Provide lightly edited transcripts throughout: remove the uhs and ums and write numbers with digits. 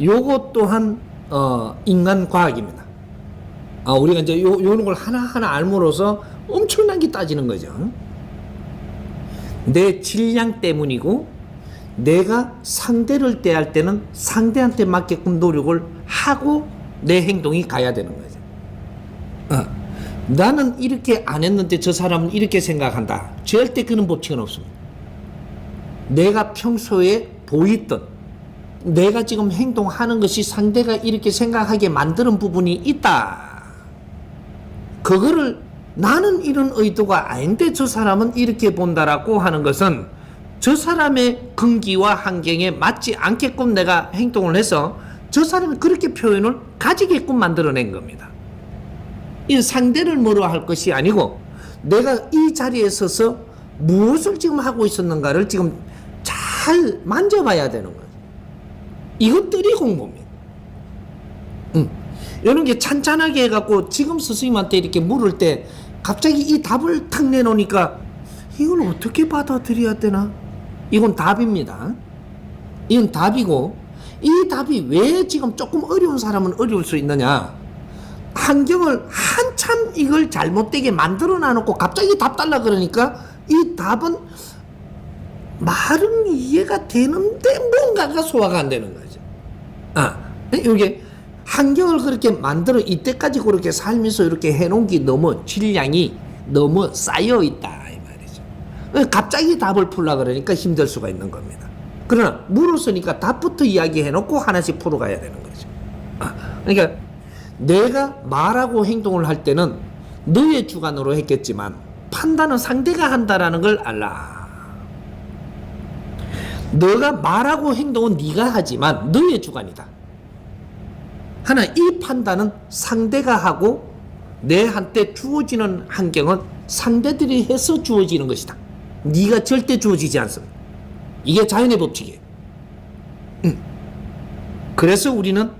요것 또한 인간 과학입니다. 우리가 이제 요런 걸 하나하나 알므로써 엄청나게 따지는 거죠. 내 질량 때문이고, 내가 상대를 대할 때는 상대한테 맞게끔 노력을 하고 내 행동이 가야 되는 거죠. 나는 이렇게 안 했는데 저 사람은 이렇게 생각한다. 절대 그런 법칙은 없습니다. 내가 평소에 보였던, 내가 지금 행동하는 것이 상대가 이렇게 생각하게 만드는 부분이 있다. 그거를 나는 이런 의도가 아닌데 저 사람은 이렇게 본다라고 하는 것은 저 사람의 근기와 환경에 맞지 않게끔 내가 행동을 해서 저 사람이 그렇게 표현을 가지게끔 만들어낸 겁니다. 이 상대를 뭐로 할 것이 아니고 내가 이 자리에 서서 무엇을 지금 하고 있었는가를 지금 잘 만져봐야 되는 거예요. 이것들이 공부입니다. 이런 게 찬찬하게 해갖고 지금 스승님한테 이렇게 물을 때 갑자기 이 답을 탁 내놓으니까 이걸 어떻게 받아들여야 되나? 이건 답입니다. 이건 답이고, 이 답이 왜 지금 조금 어려운 사람은 어려울 수 있느냐? 환경을 한참 이걸 잘못되게 만들어 놔놓고 갑자기 답 달라 그러니까 이 답은 말은 이해가 되는데 뭔가가 소화가 안 되는 거죠. 이게 환경을 그렇게 만들어 이때까지 그렇게 살면서 이렇게 해놓은 게 너무 질량이 너무 쌓여 있다 이 말이죠. 갑자기 답을 풀라 그러니까 힘들 수가 있는 겁니다. 그러나 물었으니까 답부터 이야기해놓고 하나씩 풀어가야 되는 거죠. 그러니까 내가 말하고 행동을 할 때는 너의 주관으로 했겠지만 판단은 상대가 한다라는 걸 알라. 너가 말하고 행동은 네가 하지만 너의 주관이다. 하나 이 판단은 상대가 하고 내한테 주어지는 환경은 상대들이 해서 주어지는 것이다. 네가 절대 주어지지 않습니다. 이게 자연의 법칙이에요. 그래서 우리는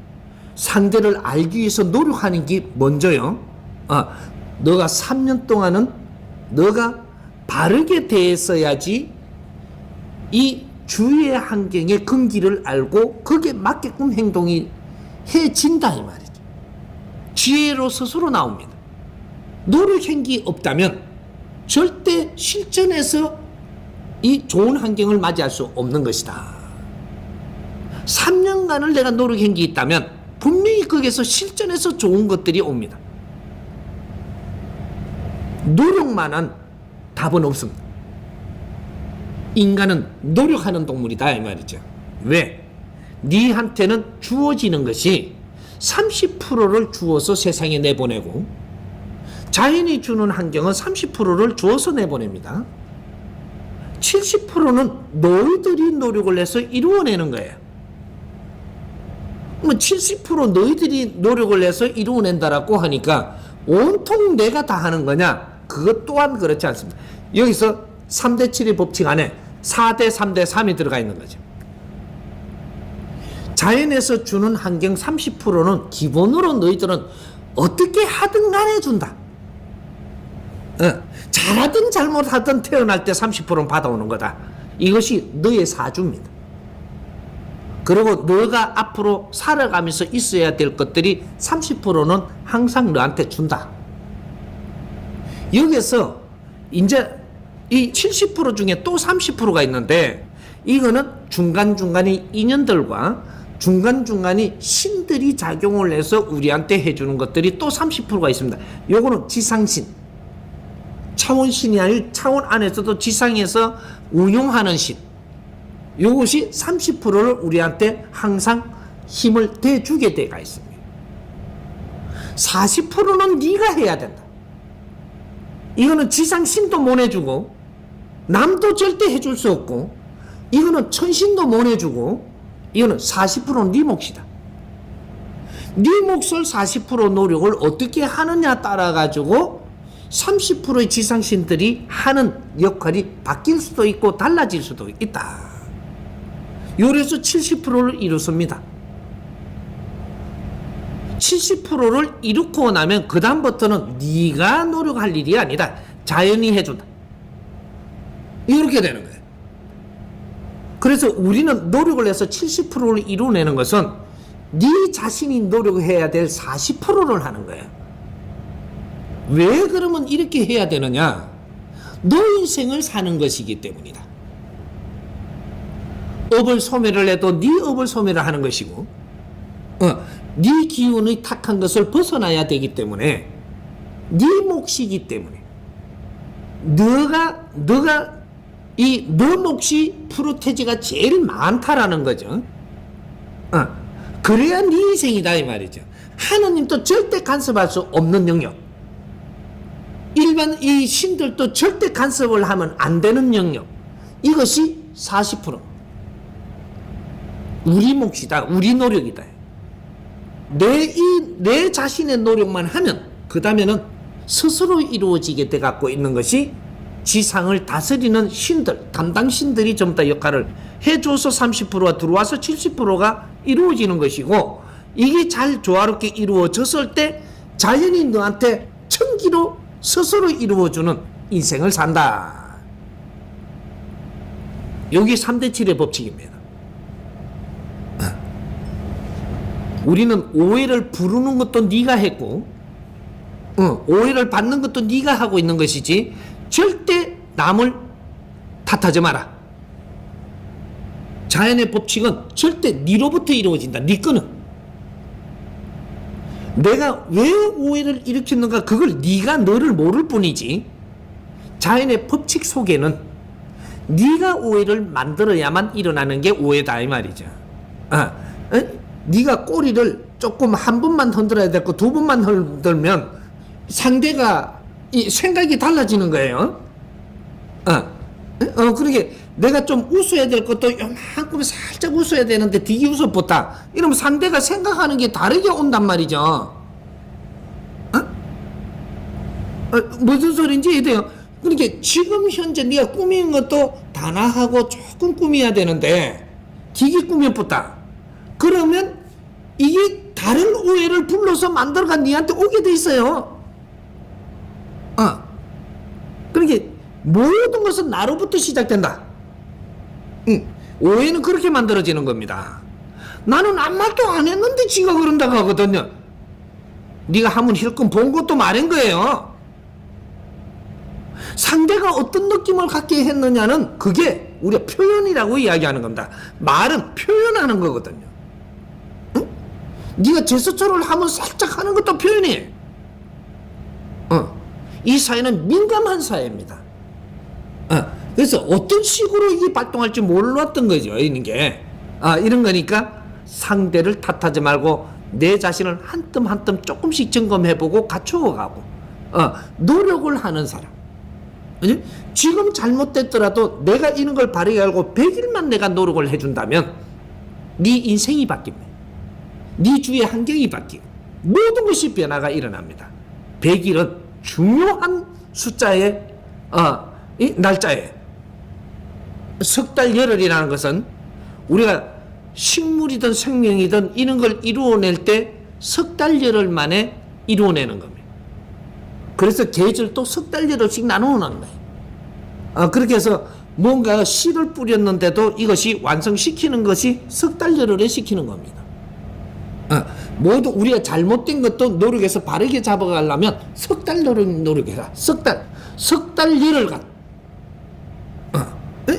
상대를 알기 위해서 노력하는 게 먼저요. 너가 3년 동안은 너가 바르게 대했어야지 이 주위의 환경의 근기를 알고 거기에 맞게끔 행동이 해진다 이 말이죠. 지혜로 스스로 나옵니다. 노력행기 없다면 절대 실전에서 이 좋은 환경을 맞이할 수 없는 것이다. 3년간을 내가 노력행기 있다면 분명히 거기에서 실전에서 좋은 것들이 옵니다. 노력만한 답은 없습니다. 인간은 노력하는 동물이다 이 말이죠. 왜? 네한테는 주어지는 것이 30%를 주어서 세상에 내보내고 자연이 주는 환경은 30%를 주어서 내보냅니다. 70%는 너희들이 노력을 해서 이루어내는 거예요. 70% 너희들이 노력을 해서 이루어낸다라고 하니까 온통 내가 다 하는 거냐? 그것 또한 그렇지 않습니다. 여기서 3대 7의 법칙 안에 4대 3대 3이 들어가 있는 거죠. 자연에서 주는 환경 30%는 기본으로 너희들은 어떻게 하든 간에 준다. 잘하든 잘못하든 태어날 때 30%는 받아오는 거다. 이것이 너의 사주입니다. 그리고 너가 앞으로 살아가면서 있어야 될 것들이 30%는 항상 너한테 준다. 여기서 이제 이 70% 중에 또 30%가 있는데 이거는 중간중간의 인연들과 중간중간에 신들이 작용을 해서 우리한테 해주는 것들이 또 30%가 있습니다. 요거는 지상신, 차원신이 아닌 차원 안에서도 지상에서 운용하는 신, 요것이 30%를 우리한테 항상 힘을 대주게 돼가 있습니다. 40%는 네가 해야 된다. 이거는 지상신도 못 해주고 남도 절대 해줄 수 없고 이거는 천신도 못 해주고 이거는 40%는 네 몫이다. 네 몫을 40% 노력을 어떻게 하느냐 따라 가지고 30%의 지상신들이 하는 역할이 바뀔 수도 있고 달라질 수도 있다. 요래서 70%를 이루습니다. 70%를 이루고 나면 그 다음부터는 네가 노력할 일이 아니다. 자연이 해준다. 이렇게 되는 거예요. 그래서 우리는 노력을 해서 70%를 이루어내는 것은 네 자신이 노력해야 될 40%를 하는 거예요. 왜 그러면 이렇게 해야 되느냐? 너 인생을 사는 것이기 때문이다. 업을 소멸을 해도 네 업을 소멸을 하는 것이고, 네 기운의 탁한 것을 벗어나야 되기 때문에, 네 몫이기 때문에, 너가 너 몫이 프로테지가 제일 많다라는 거죠. 그래야 네 인생이다 이 말이죠. 하느님도 절대 간섭할 수 없는 영역, 일반 이 신들도 절대 간섭을 하면 안 되는 영역, 이것이 40%. 우리 몫이다, 우리 노력이다. 내 자신의 노력만 하면 그 다음에는 스스로 이루어지게 돼 갖고 있는 것이 지상을 다스리는 신들, 담당 신들이 좀 더 역할을 해줘서 30%가 들어와서 70%가 이루어지는 것이고, 이게 잘 조화롭게 이루어졌을 때 자연이 너한테 천기로 스스로 이루어주는 인생을 산다. 여기 3대 7의 법칙입니다. 우리는 오해를 부르는 것도 네가 했고, 오해를 받는 것도 네가 하고 있는 것이지 절대 남을 탓하지 마라. 자연의 법칙은 절대 네로부터 이루어진다. 네 거는. 내가 왜 오해를 일으켰는가, 그걸 네가 너를 모를 뿐이지, 자연의 법칙 속에는 네가 오해를 만들어야만 일어나는 게 오해다 이 말이죠. 네가 꼬리를 조금 한 번만 흔들어야 되고 두 번만 흔들면 상대가 이 생각이 달라지는 거예요. 그러게 내가 좀 웃어야 될 것도 요만큼 살짝 웃어야 되는데 되게 웃어보다 이러면 상대가 생각하는 게 다르게 온단 말이죠. 무슨 소린지 이해돼요? 그러니까 지금 현재 네가 꾸미는 것도 단아하고 조금 꾸며야 되는데 되게 꾸며보다 그러면 이게 다른 오해를 불러서 만들어가 니한테 오게 돼 있어요. 그러니까 모든 것은 나로부터 시작된다. 오해는 그렇게 만들어지는 겁니다. 나는 아무 말도 안 했는데 지가 그런다고 하거든요. 네가 한번 힐끔 본 것도 말인 거예요. 상대가 어떤 느낌을 갖게 했느냐는 그게 우리가 표현이라고 이야기하는 겁니다. 말은 표현하는 거거든요. 네가 제스처를 하면 살짝 하는 것도 표현이에요. 이 사회는 민감한 사회입니다. 그래서 어떤 식으로 이게 발동할지 몰랐던 거죠. 이런 게. 이런 거니까 상대를 탓하지 말고 내 자신을 한 뜸 한 뜸 조금씩 점검해보고 갖추어가고 노력을 하는 사람. 지금 잘못됐더라도 내가 이런 걸 바르게 알고 100일만 내가 노력을 해준다면 네 인생이 바뀝니다. 네 주위의 환경이 바뀌고 모든 것이 변화가 일어납니다. 100일은 중요한 숫자의 이 날짜에 석 달 열흘이라는 것은 우리가 식물이든 생명이든 이런 걸 이루어낼 때 석 달 열흘 만에 이루어내는 겁니다. 그래서 계절도 석 달 열흘씩 나누어놓는 거예요. 그렇게 해서 뭔가 씨를 뿌렸는데도 이것이 완성시키는 것이 석 달 열흘에 시키는 겁니다. 모두 우리가 잘못된 것도 노력해서 바르게 잡아가려면 석 달 노력해라. 석 달 열흘간.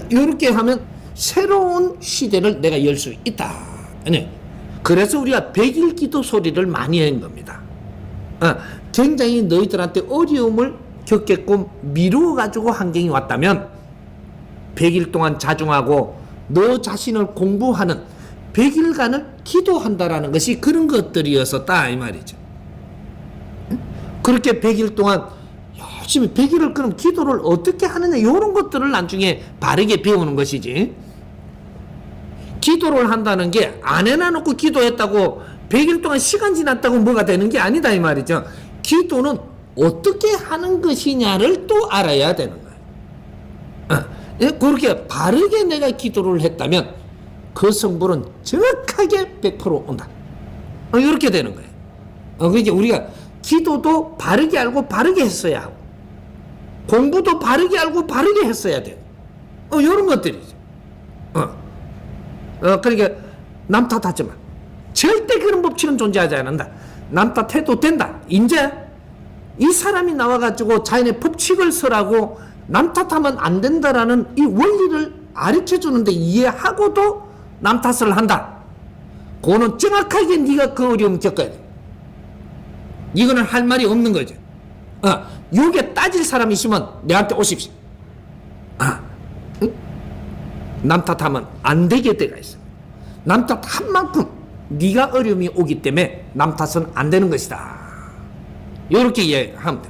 이렇게 하면 새로운 시대를 내가 열 수 있다. 그래서 우리가 100일 기도 소리를 많이 한 겁니다. 굉장히 너희들한테 어려움을 겪게끔 미루어가지고 환경이 왔다면 100일 동안 자중하고 너 자신을 공부하는 100일간을 기도한다라는 것이 그런 것들이었었다 이 말이죠. 그렇게 100일 동안 열심히 100일을 그럼 기도를 어떻게 하느냐 이런 것들을 나중에 바르게 배우는 것이지, 기도를 한다는 게 안 해놔놓고 기도했다고 100일 동안 시간 지났다고 뭐가 되는 게 아니다 이 말이죠. 기도는 어떻게 하는 것이냐를 또 알아야 되는 거예요. 그렇게 바르게 내가 기도를 했다면 그 성불은 정확하게 100% 온다. 이렇게 되는 거예요. 그러니까 우리가 기도도 바르게 알고 바르게 했어야 하고 공부도 바르게 알고 바르게 했어야 돼요. 이런 것들이죠. 그러니까 남 탓하지 마. 절대 그런 법칙은 존재하지 않는다. 남 탓해도 된다. 이제 이 사람이 나와가지고 자연의 법칙을 설하고 남 탓하면 안 된다라는 이 원리를 가르쳐주는데 이해하고도 남 탓을 한다. 그거는 정확하게 네가 그 어려움 겪어야 돼. 이거는 할 말이 없는 거죠. 요게 따질 사람이 있으면 내한테 오십시오. 응? 남 탓하면 안 되게 때가 있어. 남 탓한 만큼 네가 어려움이 오기 때문에 남 탓은 안 되는 것이다. 이렇게 이해하면 돼.